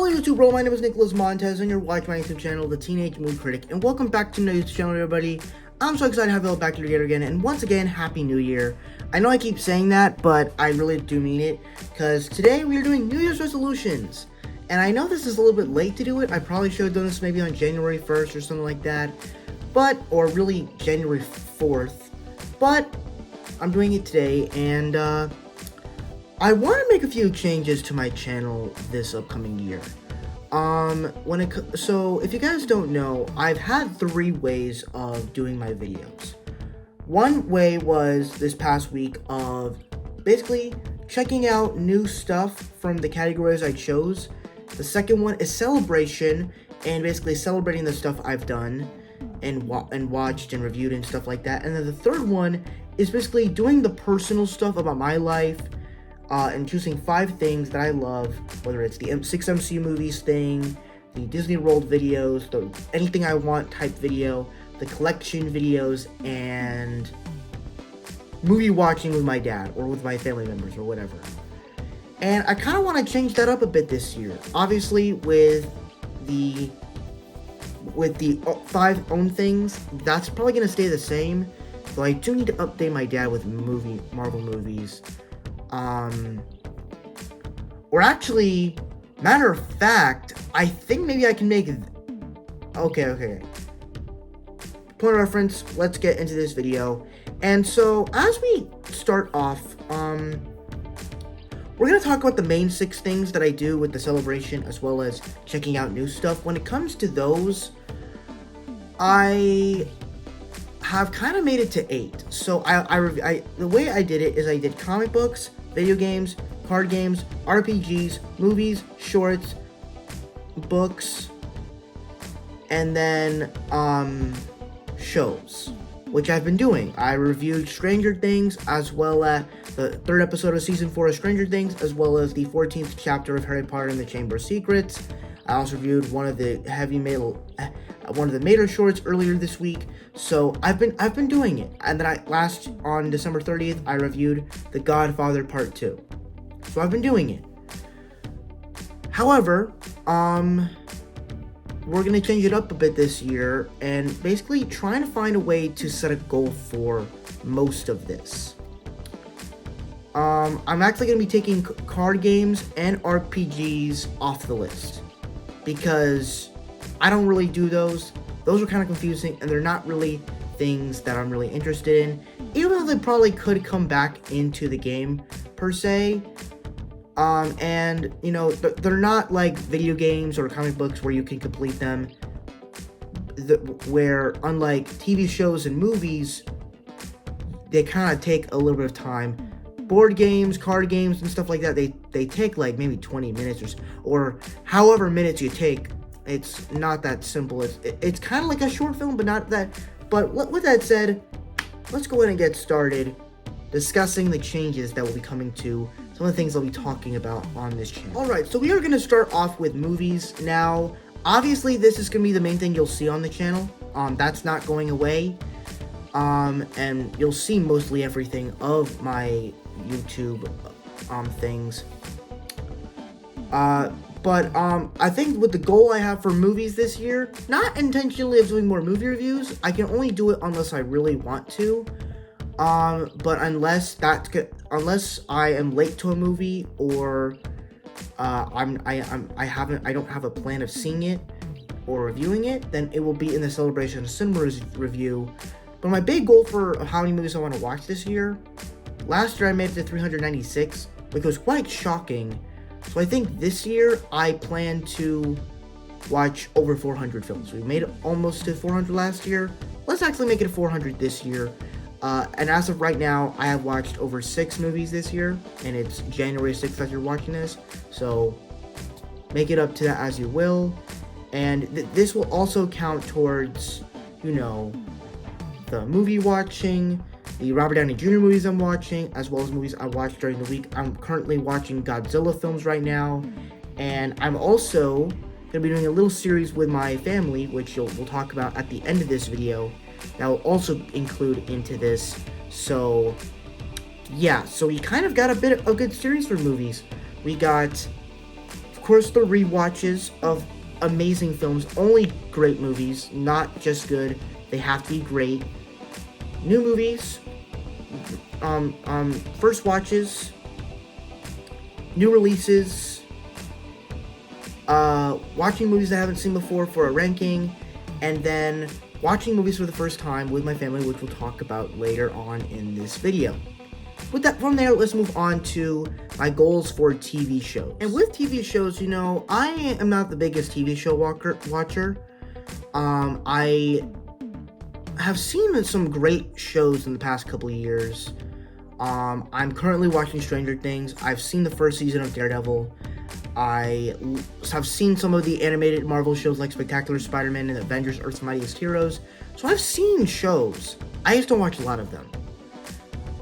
Hello YouTube world, my name is Nicholas Montez and you're watching my YouTube channel, The Teenage Movie Critic, and welcome back to my YouTube channel, everybody. I'm so excited to have you all back here together again, and once again, Happy New Year. I know I keep saying that, but I really do mean it, because today we are doing New Year's resolutions. And I know this is a little bit late to do it. I probably should have done this maybe on January 1st or something like that, or really January 4th, but I'm doing it today, and I want to make a few changes to my channel this upcoming year. So if you guys don't know, I've had 3 ways of doing my videos. One way was this past week of basically checking out new stuff from the categories I chose. The second one is celebration, and basically celebrating the stuff I've done and watched and reviewed and stuff like that. And then the third one is basically doing the personal stuff about my life, and choosing 5 things that I love, whether it's the 6 MCU movies thing, the Disney World videos, the anything I want type video, the collection videos, and movie watching with my dad or with my family members or whatever. And I kind of want to change that up a bit this year. Obviously, with the 5 own things, that's probably going to stay the same. So I do need to update my dad with Marvel movies. Or actually, matter of fact, I think maybe I can make... Okay. Point of reference, let's get into this video. And so, as we start off, we're going to talk about the main 6 things that I do with the celebration, as well as checking out new stuff. When it comes to those, I have kind of made it to 8. So, the way I did it is I did comic books, video games, card games, RPGs, movies, shorts, books, and then shows, which I've been doing. I reviewed Stranger Things, as well as the 3rd episode of season 4 of Stranger Things, as well as the 14th chapter of Harry Potter and the Chamber of Secrets. I also reviewed one of the Mater shorts earlier this week. So I've been doing it. And then on December 30th, I reviewed The Godfather Part 2. So I've been doing it. However, we're gonna change it up a bit this year and basically trying to find a way to set a goal for most of this. I'm actually gonna be taking card games and RPGs off the list, because I don't really do those. Those are kind of confusing, and they're not really things that I'm really interested in, even though they probably could come back into the game, per se. And, you know, they're not like video games or comic books where you can complete them, where, unlike TV shows and movies, they kind of take a little bit of time. Board games, card games, and stuff like that, they take like maybe 20 minutes or however minutes you take. It's not that simple. It's kind of like a short film, but not that. But with that said, let's go ahead and get started discussing the changes that will be coming to some of the things I'll be talking about on this channel. Alright, so we are going to start off with movies. Now, obviously, this is going to be the main thing you'll see on the channel. That's not going away. And you'll see mostly everything of my YouTube things. But I think with the goal I have for movies this year, not intentionally of doing more movie reviews, I can only do it unless I really want to. But unless I am late to a movie, or I don't have a plan of seeing it or reviewing it, then it will be in the Celebration of Cinema review. But my big goal for how many movies I want to watch this year, last year I made it to 396, which was quite shocking. So I think this year I plan to watch over 400 films. We made it almost to 400 last year. Let's actually make it to 400 this year. And as of right now, I have watched over 6 movies this year, and it's January 6th that you're watching this. So make it up to that as you will. And this will also count towards, you know, the movie watching, the Robert Downey Jr. movies I'm watching, as well as movies I watched during the week. I'm currently watching Godzilla films right now, and I'm also going to be doing a little series with my family, which we'll talk about at the end of this video, that will also include into this. So yeah, so we kind of got a bit of a good series for movies. We got, of course, the rewatches of amazing films, only great movies, not just good. They have to be great. New movies, first watches, new releases, watching movies I haven't seen before for a ranking, and then watching movies for the first time with my family, which we'll talk about later on in this video. With that, from there, let's move on to my goals for TV shows. And with TV shows, I am not the biggest TV show watcher. I have seen some great shows in the past couple of years. I'm currently watching Stranger Things. I've seen the first season of Daredevil. I have seen some of the animated Marvel shows like Spectacular Spider-Man and Avengers: Earth's Mightiest Heroes. So I've seen shows. I just don't watch a lot of them.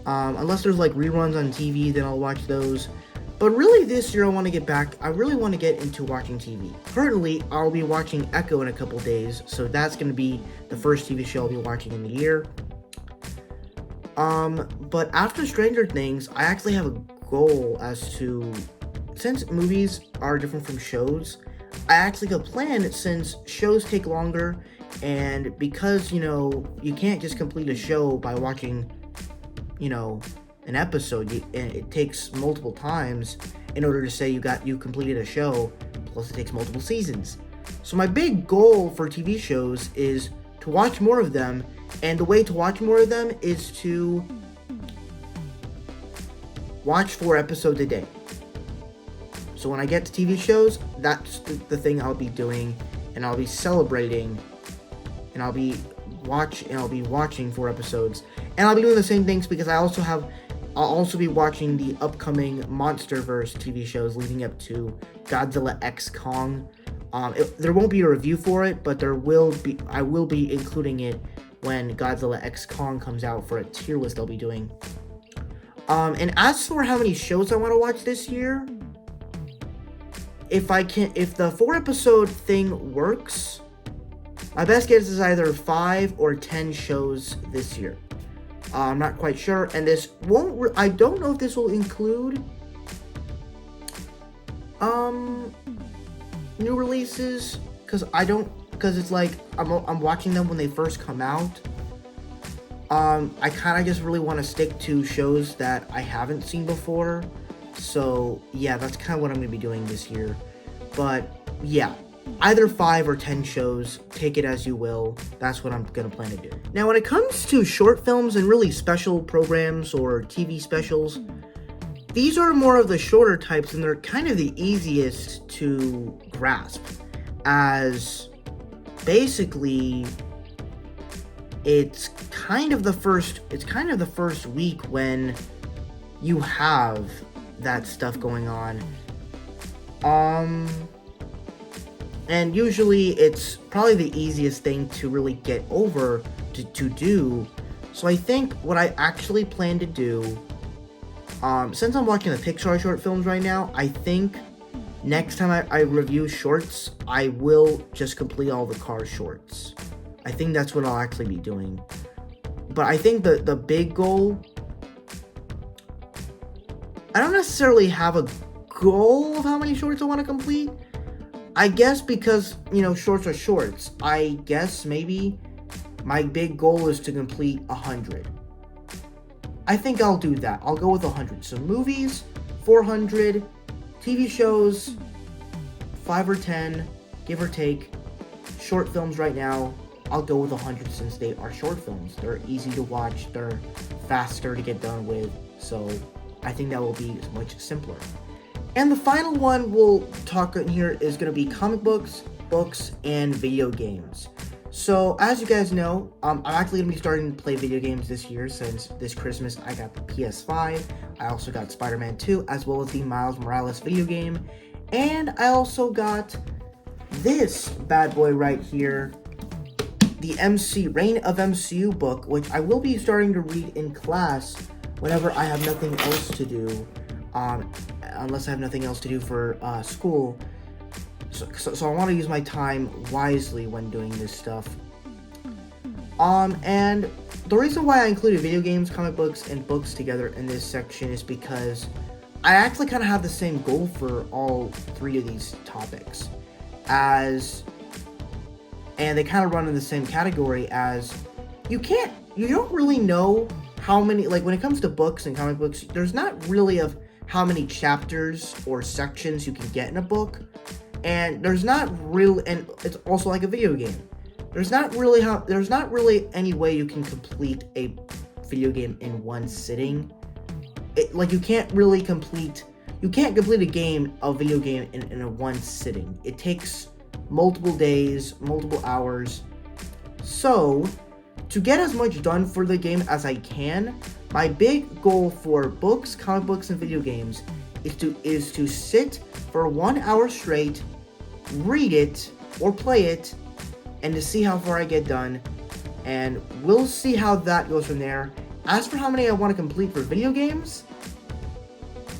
Unless there's like reruns on TV, then I'll watch those. But really this year I really want to get into watching TV. Currently, I'll be watching Echo in a couple days, so that's going to be the first TV show I'll be watching in the year. But after Stranger Things, I actually have a goal as to, since movies are different from shows, I actually have a plan since shows take longer, and because, you can't just complete a show by watching an episode, it takes multiple times in order to say you completed a show, plus it takes multiple seasons. So my big goal for TV shows is to watch more of them, and the way to watch more of them is to watch 4 episodes a day. So when I get to TV shows, that's the thing I'll be doing, and I'll be celebrating, and I'll be watching 4 episodes. And I'll be doing the same things because I'll also be watching the upcoming MonsterVerse TV shows leading up to Godzilla X Kong. There won't be a review for it, but I will be including it when Godzilla X Kong comes out for a tier list I'll be doing. And as for how many shows I want to watch this year, if the 4 episode thing works, my best guess is either 5 or 10 shows this year. I'm not quite sure, and this won't. I don't know if this will include new releases, because it's like I'm watching them when they first come out. I kind of just really want to stick to shows that I haven't seen before. So yeah, that's kind of what I'm going to be doing this year. But yeah, either 5 or 10 shows, take it as you will. That's what I'm going to plan to do. Now, when it comes to short films and really special programs or TV specials, these are more of the shorter types, and they're kind of the easiest to grasp, as basically it's kind of the first week when you have that stuff going on. And usually it's probably the easiest thing to really get over to do. So I think what I actually plan to do, since I'm watching the Pixar short films right now, I think next time I review shorts, I will just complete all the Cars shorts. I think that's what I'll actually be doing. But I think the big goal, I don't necessarily have a goal of how many shorts I want to complete. I guess because, shorts are shorts, I guess maybe my big goal is to complete 100. I think I'll do that. I'll go with 100. So movies, 400, TV shows, 5 or 10, give or take. Short films right now, I'll go with 100 since they are short films. They're easy to watch, they're faster to get done with, so I think that will be much simpler. And the final one we'll talk in here is going to be comic books, and video games. So, as you guys know, I'm actually going to be starting to play video games this year, since this Christmas I got the PS5, I also got Spider-Man 2, as well as the Miles Morales video game, and I also got this bad boy right here, the Reign of MCU book, which I will be starting to read in class whenever I have nothing else to do. Unless I have nothing else to do for school. So I want to use my time wisely when doing this stuff. And the reason why I included video games, comic books, and books together in this section is because I actually kind of have the same goal for all three of these topics, and they kind of run in the same category as you don't really know how many, like when it comes to books and comic books, there's not really of how many chapters or sections you can get in a book, and there's not real, and it's also like a video game. There's not really any way you can complete a video game in one sitting. You can't complete a video game in a one sitting. It takes multiple days, multiple hours. So, to get as much done for the game as I can, my big goal for books, comic books, and video games is to sit for 1 hour straight, read it or play it, and to see how far I get done. And we'll see how that goes from there. As for how many I want to complete for video games,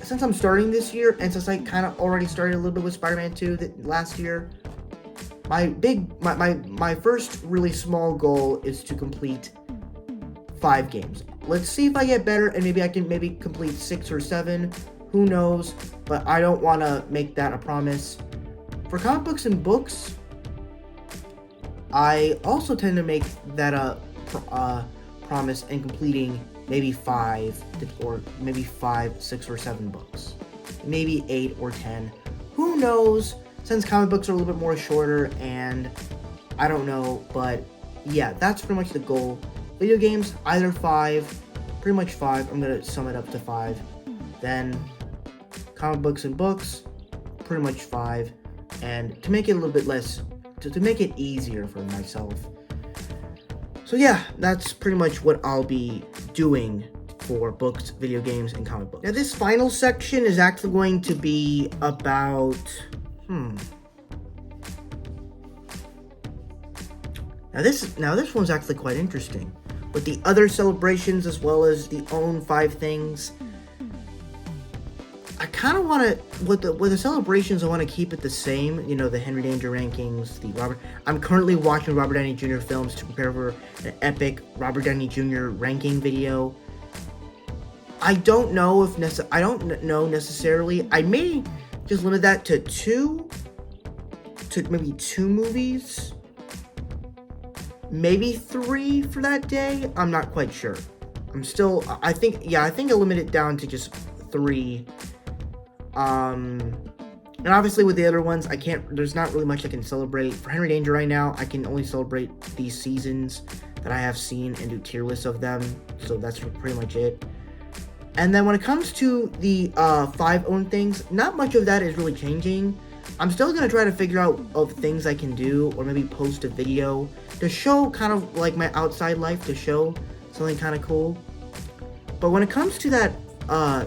since I'm starting this year, and since I kind of already started a little bit with Spider-Man 2 last year, my first really small goal is to complete 5 games. Let's see if I get better, and maybe I can complete 6 or 7. Who knows? But I don't want to make that a promise. For comic books and books, I also tend to make that a promise in completing maybe 5, 6 or 7 books. Maybe 8 or 10. Who knows? Since comic books are a little bit more shorter, and I don't know, but yeah, that's pretty much the goal. Video games, either 5, pretty much 5. I'm gonna sum it up to 5. Then comic books and books, pretty much 5. And to make it a little bit less, to make it easier for myself. So yeah, that's pretty much what I'll be doing for books, video games, and comic books. Now this final section is actually going to be about, Now this one's actually quite interesting. With the other celebrations as well as the own 5 things, I kind of want to, with the celebrations, I want to keep it the same. You know, the Henry Danger rankings, I'm currently watching Robert Downey Jr. films to prepare for an epic Robert Downey Jr. ranking video. I don't know necessarily. I may just limit that to maybe 2 movies. Maybe 3 for that day. I'm not quite sure. I think I'll limit it down to just 3. And obviously with the other ones, there's not really much I can celebrate. For Henry Danger right now, I can only celebrate these seasons that I have seen and do tier lists of them. So that's pretty much it. And then when it comes to the 5 own things, not much of that is really changing. I'm still going to try to figure out of things I can do, or maybe post a video to show kind of like my outside life, to show something kind of cool. But when it comes to that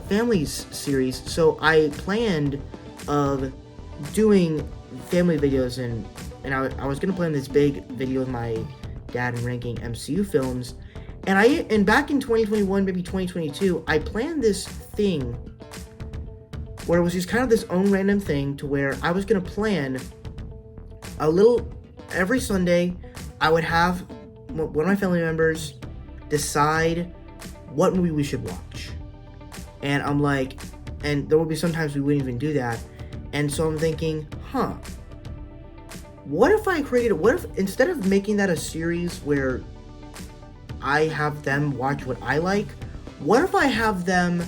families series, so I planned of doing family videos, and I was going to plan this big video with my dad and ranking MCU films. And back in 2021, maybe 2022, I planned this thing where it was just kind of this own random thing to where I was going to plan every Sunday, I would have one of my family members decide what movie we should watch. And I'm like, and there would be sometimes we wouldn't even do that. And so I'm thinking, what if instead of making that a series where I have them watch what I like, what if I have them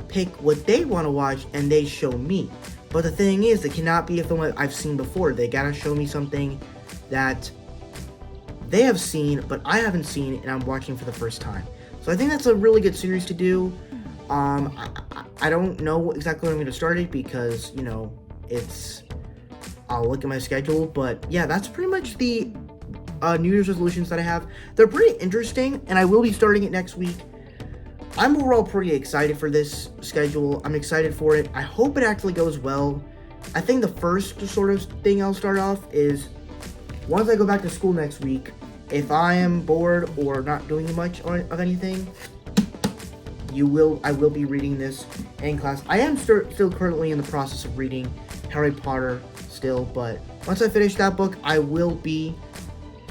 pick what they want to watch and they show me? But the thing is, it cannot be a film that I've seen before. They gotta show me something that they have seen but I haven't seen and I'm watching for the first time. So I think that's a really good series to do. I don't know exactly when I'm going to start it because, I'll look at my schedule. But yeah, that's pretty much the New Year's resolutions that I have. They're pretty interesting, and I will be starting it next week. I'm overall pretty excited for this schedule. I'm excited for it. I hope it actually goes well. I think the first sort of thing I'll start off is, once I go back to school next week, if I am bored or not doing much of anything, I will be reading this in class. I am still currently in the process of reading Harry Potter still, but once I finish that book, I will be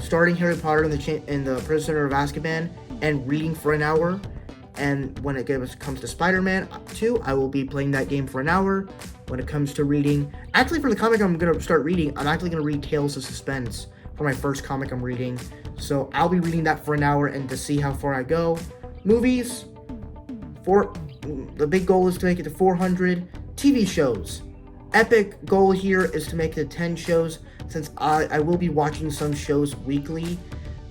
starting Harry Potter in the Prisoner of Azkaban and reading for an hour. And when it comes to Spider-Man 2, I will be playing that game for an hour. When it comes to reading, actually for the comic I'm going to start reading, I'm actually going to read Tales of Suspense for my first comic I'm reading. So I'll be reading that for an hour and to see how far I go. Movies, the big goal is to make it to 400. TV shows. Epic goal here is to make it to 10 shows, since I will be watching some shows weekly,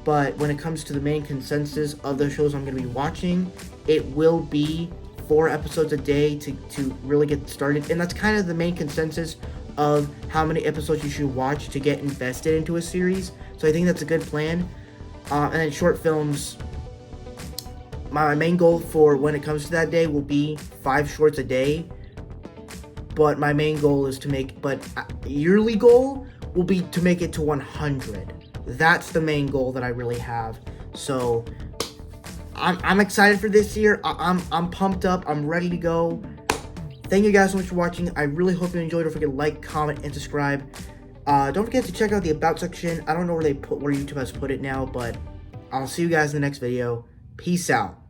but when it comes to the main consensus of the shows I'm going to be watching, it will be 4 episodes a day to really get started, and that's kind of the main consensus of how many episodes you should watch to get invested into a series, so I think that's a good plan. And then short films, my main goal for when it comes to that day will be 5 shorts a day. But my main goal is to yearly goal will be to make it to 100. That's the main goal that I really have. So I'm excited for this year. I'm pumped up. I'm ready to go. Thank you guys so much for watching. I really hope you enjoyed. Don't forget to like, comment, and subscribe. Don't forget to check out the About section. I don't know where YouTube has put it now, but I'll see you guys in the next video. Peace out.